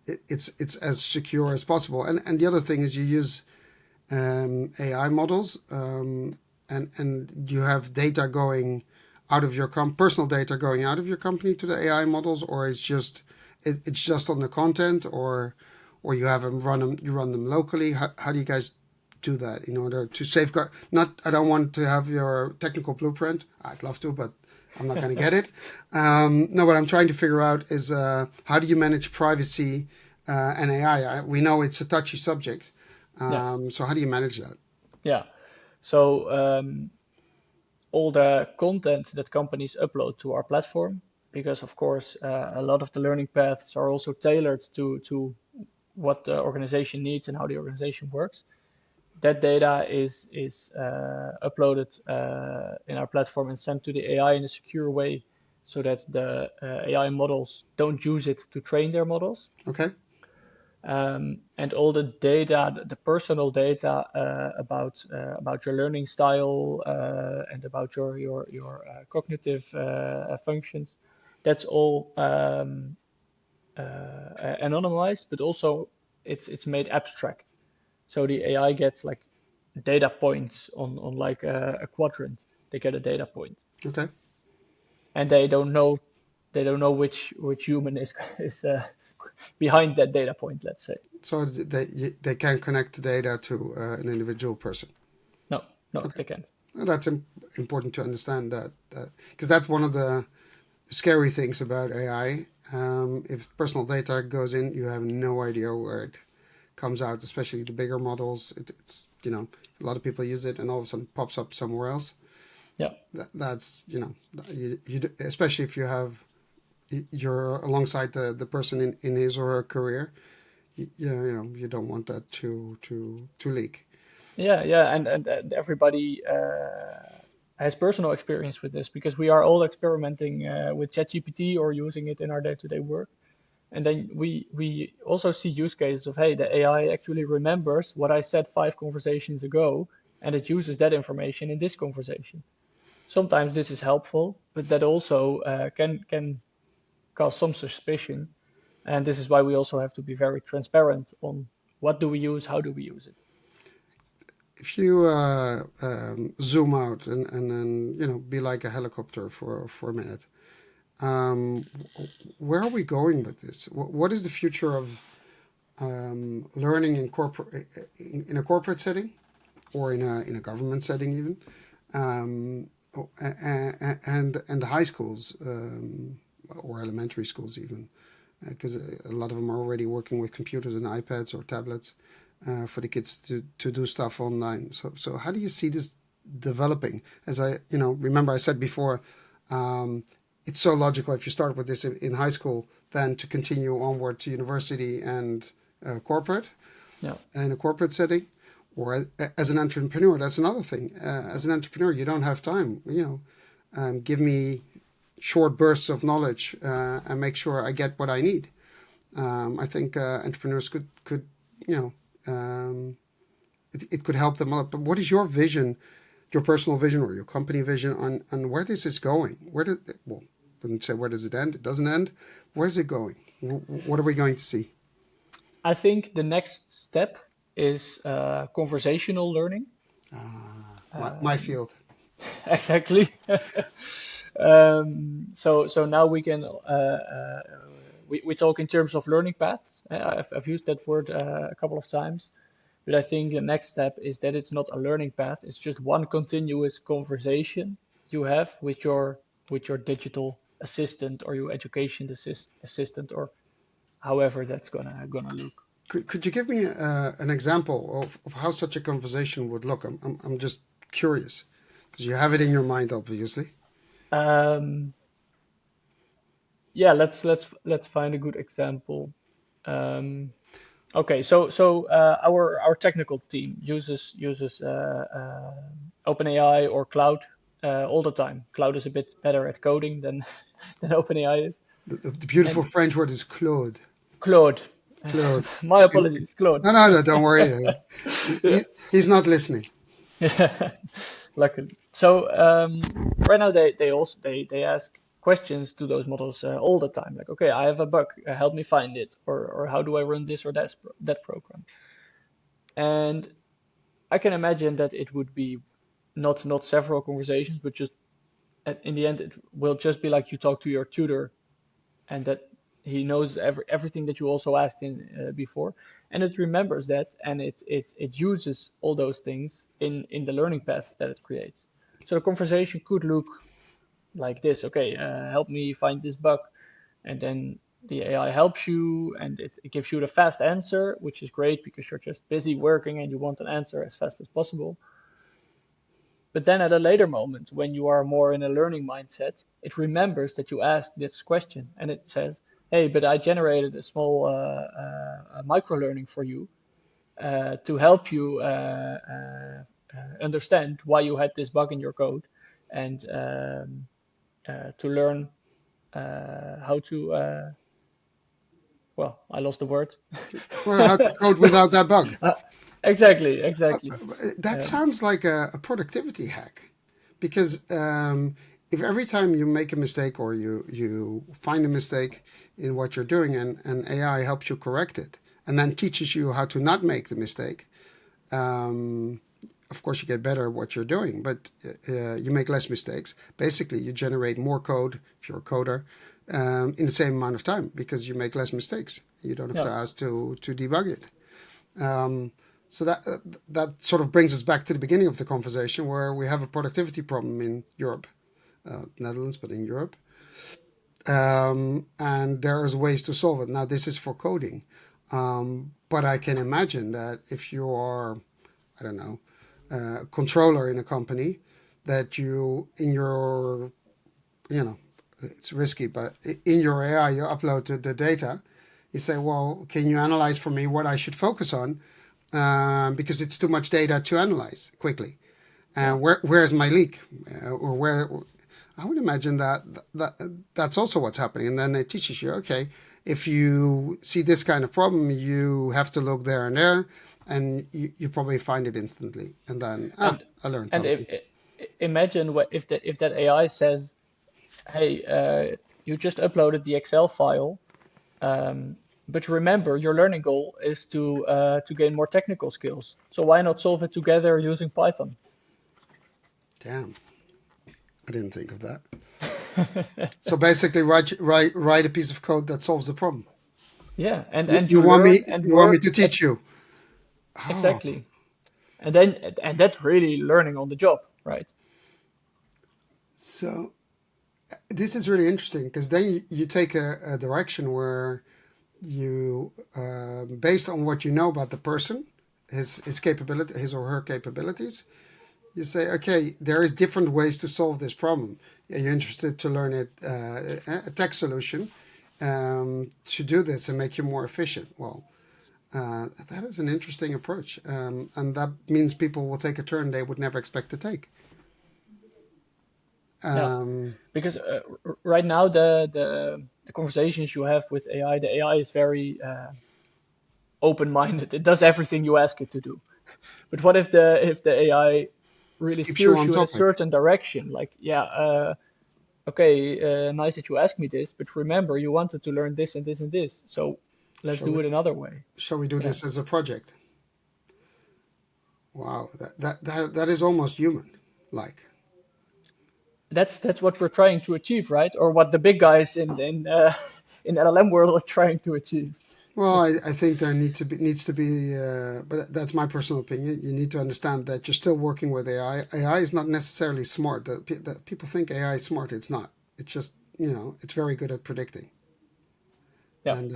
it's as secure as possible. And the other thing is you use AI models, and you have data going out of your personal data going out of your company to the AI models, or it's just on the content, or you have them you run them locally. How do you guys do that in order to safeguard? Not, I don't want to have your technical blueprint. I'd love to, but I'm not going to get it. No, what I'm trying to figure out is how do you manage privacy and AI? We know it's a touchy subject. Yeah, So how do you manage that? yeah. So all the content that companies upload to our platform, because of course a lot of the learning paths are also tailored to what the organization needs and how the organization works. That data is uploaded in our platform and sent to the AI in a secure way so that the AI models don't use it to train their models. Okay. And all the data, the personal data about your learning style and about your cognitive functions, that's all anonymized, but also it's made abstract. So the AI gets like data points on like a quadrant. They get a data point, Okay. and they don't know which human is behind that data point. Let's say So they can connect the data to an individual person. no, no, Okay. they can't. Well, that's important to understand that because that's one of the scary things about AI. If personal data goes in, you have no idea where it comes out, especially the bigger models. It's a lot of people use it, and all of a sudden pops up somewhere else. Yeah, That's especially if you're alongside the person in his or her career. You don't want that to leak. yeah, and everybody has personal experience with this because we are all experimenting with ChatGPT or using it in our day-to-day work. And then we also see use cases of, hey, the AI actually remembers what I said 5 conversations ago, and it uses that information in this conversation. Sometimes this is helpful, but that also can cause some suspicion. And this is why we also have to be very transparent on what do we use, how do we use it. If you zoom out and then be like a helicopter for a minute, um, where are we going with this? What is the future of learning in a corporate setting, or in a government setting even, and high schools, or elementary schools even, because a lot of them are already working with computers and iPads or tablets for the kids to do stuff online. So how do you see this developing? As remember I said before, it's so logical if you start with this in high school, than to continue onward to university and corporate, Yeah. in a corporate setting. Or as an entrepreneur, that's another thing. As an entrepreneur, you don't have time. Give me short bursts of knowledge and make sure I get what I need. I think entrepreneurs could it could help them a lot. But what is your vision, your personal vision or your company vision on where this is going? I wouldn't say where does it end? It doesn't end. Where is it going? What are we going to see? I think the next step is conversational learning. My field. Exactly. So now we can we talk in terms of learning paths. I've used that word a couple of times, but I think the next step is that it's not a learning path. It's just one continuous conversation you have with your digital assistant or your education assistant or however that's gonna look. Could you give me an example of how such a conversation would look? I'm just curious because you have it in your mind, obviously. Um, yeah, let's find a good example. Um, Okay, so our technical team uses OpenAI or Cloud all the time. Cloud is a bit better at coding than than OpenAI is. The beautiful And French word is Claude. Claude, Claude. my apologies, Claude. No, no, no, don't worry. Yeah, He's not listening. yeah, luckily. So right now they ask questions to those models all the time. Like, okay, I have a bug, help me find it, or how do I run this or that program? And I can imagine that it would be not several conversations, but just in the end, it will just be like you talk to your tutor, and that he knows everything that you also asked in before, and it remembers that, and it uses all those things in the learning path that it creates. So the conversation could look like this: okay, help me find this bug, and then the AI helps you, and it gives you the fast answer, which is great because you're just busy working and you want an answer as fast as possible. But then at a later moment, when you are more in a learning mindset, it remembers that you asked this question and it says, hey, but I generated a small micro learning for you to help you understand why you had this bug in your code and to learn how to, well, I lost the word. Well, how to code without that bug? Uh, exactly, exactly. That Um, sounds like a productivity hack, because if every time you make a mistake or you find a mistake in what you're doing and AI helps you correct it and then teaches you how to not make the mistake, um, of course you get better at what you're doing, but you make less mistakes. Basically, you generate more code if you're a coder in the same amount of time because you make less mistakes. You don't have yeah, to ask to debug it. Um, so that sort of brings us back to the beginning of the conversation where we have a productivity problem in Europe, Netherlands, but in Europe. And there's ways to solve it. Now, this is for coding. But I can imagine that if you are, I don't know, a controller in a company, that you, in your, it's risky, but in your AI, you upload the data. You say, well, can you analyze for me what I should focus on? Because it's too much data to analyze quickly. yeah. And where's my leak? Or where? I would imagine that's also what's happening. And then it teaches you, okay, if you see this kind of problem, you have to look there and there, and you probably find it instantly. And then, And I learned and something. imagine what if that AI says, hey, you just uploaded the Excel file, um, but remember your learning goal is to gain more technical skills. So why not solve it together using Python? Damn, I didn't think of that. So basically, write a piece of code that solves the problem. Yeah, You, and you you want me learn and you want me work to teach you? Oh, exactly. And that's really learning on the job, right? so this is really interesting because then you take a direction where you, based on what you know about the person, his capability, his or her capabilities, you say, okay, there is different ways to solve this problem. You're interested to learn a tech solution. to do this and make you more efficient. Well, that is an interesting approach, and that means people will take a turn they would never expect to take. Yeah, Um, because right now the conversations you have with AI, the AI is very open-minded. It does everything you ask it to do. But what if the AI really keeps you steers on you in a topic. certain direction? Like, yeah, okay, nice that you asked me this, but remember, you wanted to learn this and this and this, so let's Shall do we? it another way. Shall we do Yeah, this as a project? Wow, that is almost human, like. that's what we're trying to achieve, right? Or what the big guys in in LLM world are trying to achieve. Well, I think there needs to be, but that's my personal opinion. You need to understand that you're still working with AI. AI is not necessarily smart. That people think AI is smart. It's not. It's just it's very good at predicting, Yeah, and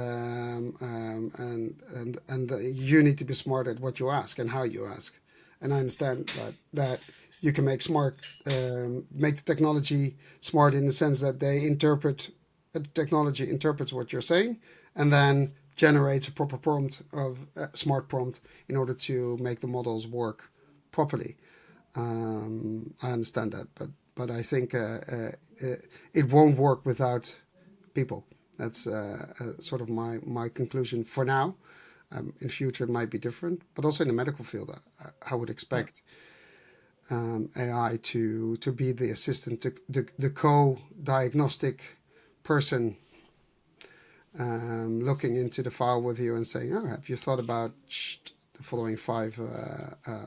you need to be smart at what you ask and how you ask. And I understand that you can make the technology smart in the sense that the technology interprets what you're saying, and then generates a proper prompt of smart prompt in order to make the models work properly. I understand that, but I think it won't work without people. That's sort of my conclusion for now. In future, it might be different, but also in the medical field, I would yeah, expect AI to be the assistant, the co-diagnostic person, looking into the file with you and saying, "Oh, have you thought about the following five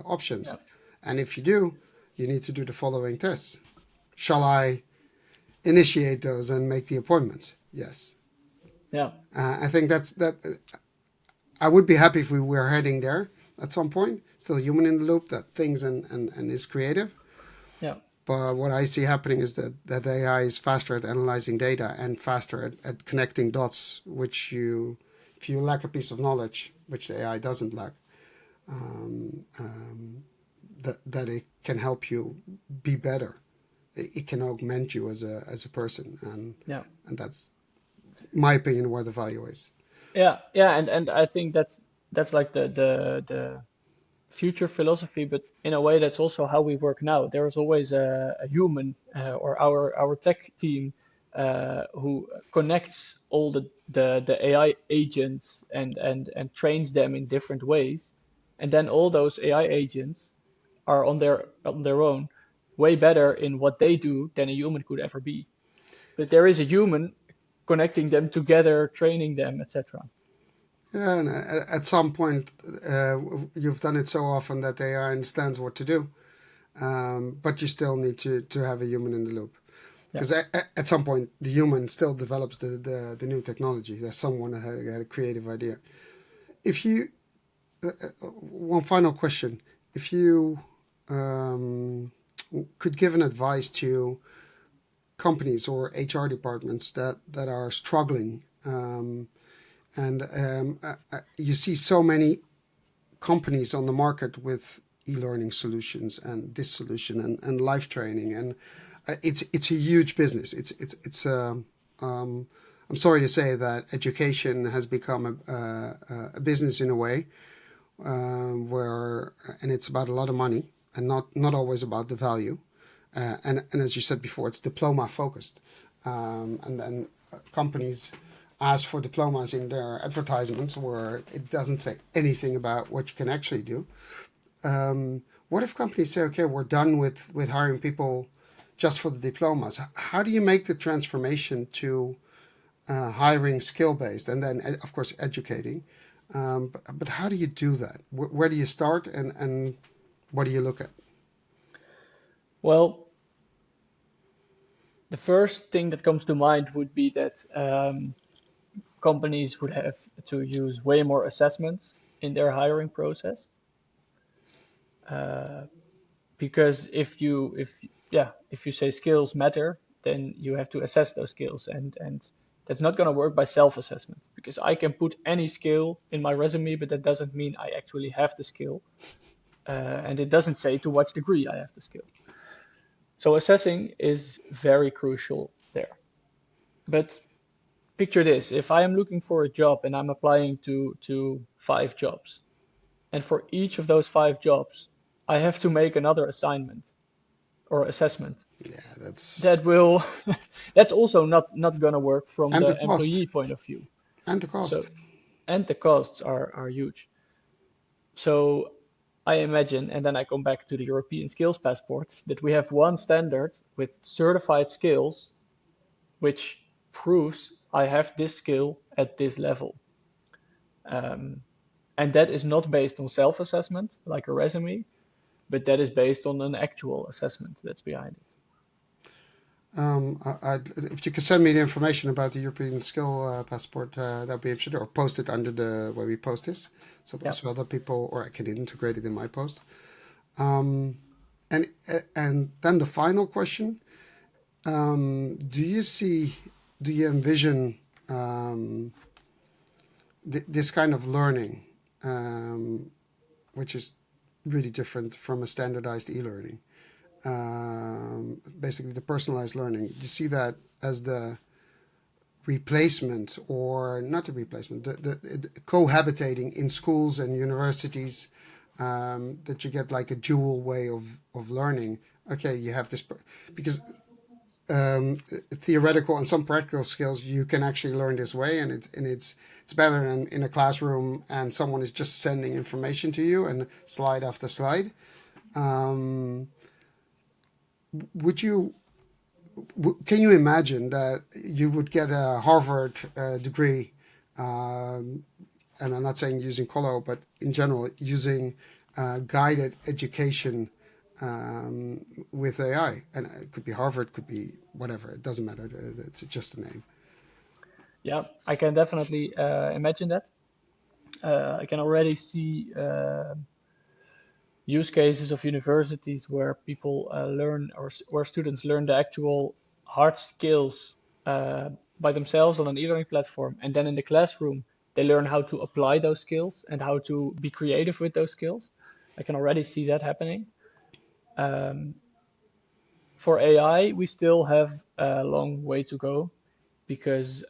options? yeah, And if you do, you need to do the following tests. Shall I initiate those and make the appointments?" Yes. yeah, I think that. I would be happy if we were heading there at some point. Still human in the loop that thinks and is creative. yeah, But what I see happening is that AI is faster at analyzing data and faster at connecting dots, which if you lack a piece of knowledge, which the AI doesn't lack, um, um, that it can help you be better. It can augment you as a person, yeah. and that's my opinion where the value is. Yeah, yeah, and I think that's like the future philosophy, but in a way that's also how we work now. There is always a human or our tech team who connects all the AI agents and trains them in different ways, and then all those AI agents are on their own way better in what they do than a human could ever be. But there is a human connecting them together, training them, etc. Yeah, and at some point, you've done it so often that AI understands what to do, but you still need to have a human in the loop. Yeah, Because at some point, the human still develops the new technology. There's someone that had a creative idea. If you, one final question, if you um, could give an advice to companies or HR departments that are struggling, and you see so many companies on the market with e-learning solutions and this solution and life training, and it's a huge business. I'm sorry to say that education has become a business in a way, where and it's about a lot of money and not always about the value. And as you said before, it's diploma focused, and then companies ask for diplomas in their advertisements where it doesn't say anything about what you can actually do. What if companies say, okay, we're done with hiring people just for the diplomas? How do you make the transformation to hiring skill based and then, of course, educating? But how do you do that? Where do you start and what do you look at? well, the first thing that comes to mind would be that companies would have to use way more assessments in their hiring process. Uh, because if you say skills matter, then you have to assess those skills, and that's not going to work by self-assessment because I can put any skill in my resume, but that doesn't mean I actually have the skill, and it doesn't say to what degree I have the skill. So assessing is very crucial there. But picture this: if I am looking for a job and I'm applying to 5 jobs, and for each of those 5 jobs, I have to make another assignment or assessment. Yeah, that's That will that's also not gonna work from and the the cost employee point of view. and the So, cost. and the costs are huge. So I imagine, and then I come back to the European Skills Passport, that we have one standard with certified skills, which proves I have this skill at this level. Um, and that is not based on self-assessment, like a resume, but that is based on an actual assessment that's behind it. If you could send me the information about the European Skill Passport, that'd be interesting, or post it under the where we post this, Yeah. so other people, or I can integrate it in my post. Um, and then the final question: Do you see? Do you envision this kind of learning, which is really different from a standardized e-learning? Basically, the personalized learning. You see that as the replacement, or not the replacement, the cohabitating in schools and universities, that you get like a dual way of learning. Okay, you have this, because theoretical and some practical skills you can actually learn this way, and it's better than in a classroom and someone is just sending information to you and slide after slide. Um, would you can you imagine that you would get a Harvard degree, um, and I'm not saying using Collow, but in general using guided education with AI, and it could be Harvard, could be whatever. It doesn't matter. It's just a name. Yeah, I can definitely imagine that. I can already see use cases of universities where people learn, or where students learn the actual hard skills uh, by themselves on an e-learning platform, and then in the classroom they learn how to apply those skills and how to be creative with those skills. I can already see that happening. Um, for AI, we still have a long way to go because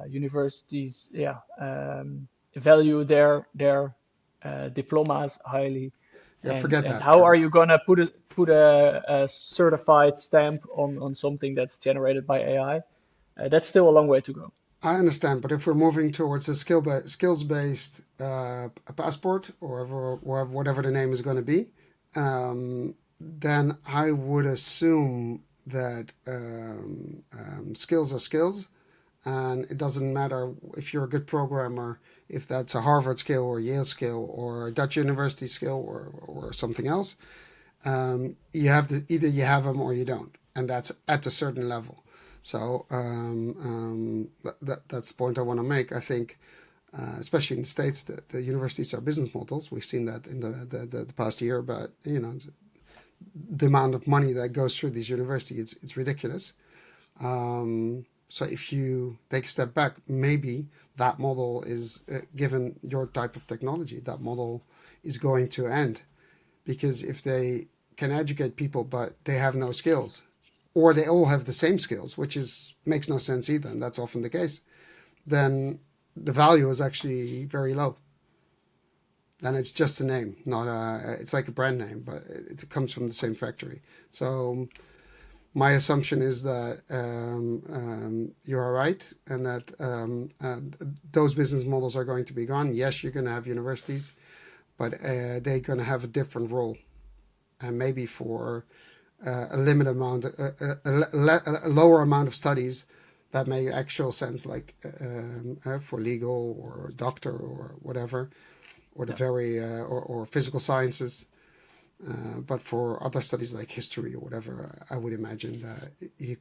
universities, yeah, value their diplomas highly, Yeah, and forget and that. how are Forget. you gonna put a certified stamp on something that's generated by AI? That's still a long way to go. I understand, but if we're moving towards a skills based passport, or whatever the name is going to be, then I would assume that skills are skills, and it doesn't matter if you're a good programmer, if that's a Harvard skill or Yale skill or a Dutch University skill, or something else. You have to either you have them or you don't, and that's at a certain level. So that's the point I want to make. I think, especially in the States, that the universities are business models. We've seen that in the past year, but the amount of money that goes through these universities, it's ridiculous. So if you take a step back, maybe that model is, given your type of technology, that model is going to end, because if they can educate people but they have no skills, or they all have the same skills, which is makes no sense either, and that's often the case, then the value is actually very low. Then it's just a name, not a. It's like a brand name, but it comes from the same factory. So my assumption is that you are right, and that those business models are going to be gone. Yes, you're going to have universities, but they're going to have a different role, and maybe for a limited amount, a lower amount of studies that make actual sense, like for legal or doctor or whatever, or the Yeah, very or physical sciences. But for other studies like history or whatever, I would imagine that you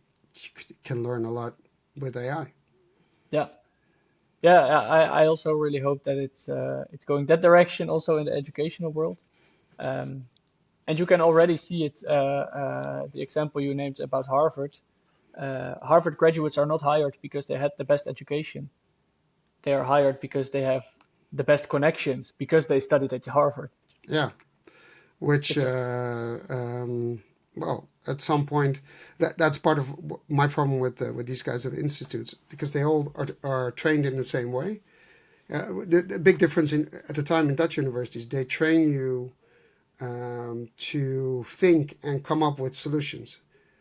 can learn a lot with AI. yeah, yeah. I also really hope that it's going that direction also in the educational world. Um, and you can already see it. The example you named about Harvard. Harvard graduates are not hired because they had the best education. They are hired because they have the best connections because they studied at Harvard. Yeah, which It's well, at some point. That's part of my problem with these guys at institutes, because they all are trained in the same way. The big difference at the time in Dutch universities, they train you to think and come up with solutions.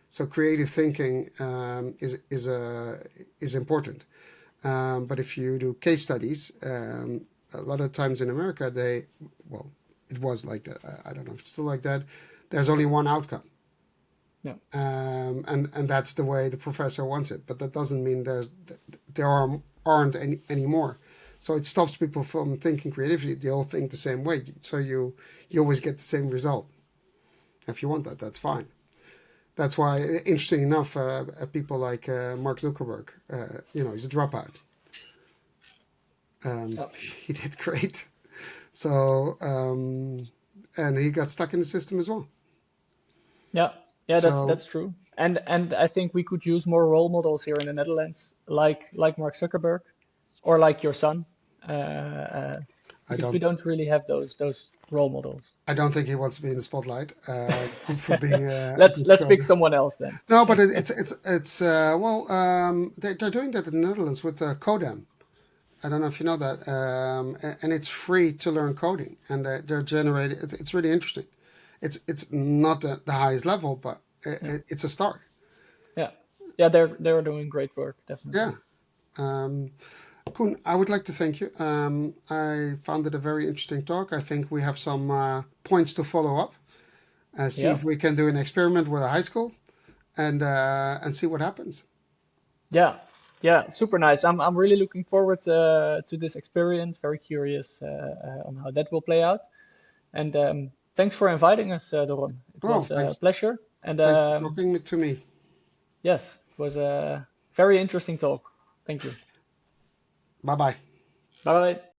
So creative thinking is important. But if you do case studies, a lot of times in America, it was like that. I don't know if it's still like that. There's only one outcome. Yeah. And that's the way the professor wants it. But that doesn't mean there aren't any more. So it stops people from thinking creatively. They all think the same way. So you always get the same result. If you want that, that's fine. That's why, interesting enough, people like Mark Zuckerberg, he's a dropout. Yeah. He did great. So, and he got stuck in the system as well. Yeah, yeah, So that's true. And I think we could use more role models here in the Netherlands, like Mark Zuckerberg, or like your son, I because we don't, don't really have those role models. I don't think he wants to be in the spotlight for being a good Let's pick coder. someone else then. No, but it's they're doing that in the Netherlands with Codem. I don't know if you know that, and it's free to learn coding, and they're generating. It's really interesting. It's not the highest level, but Yeah, it's a start. yeah, yeah. They're doing great work, definitely. Yeah. Um, Koen, I would like to thank you. I found it a very interesting talk. I think we have some points to follow up. See Yeah, if we can do an experiment with a high school, and see what happens. yeah, yeah. Super nice. I'm really looking forward to this experience. Very curious on how that will play out. And thanks for inviting us, Doron. It Oh, was a thanks. pleasure. And Thanks for talking to me. yes, it was a very interesting talk. Thank you. Bye bye. Bye bye.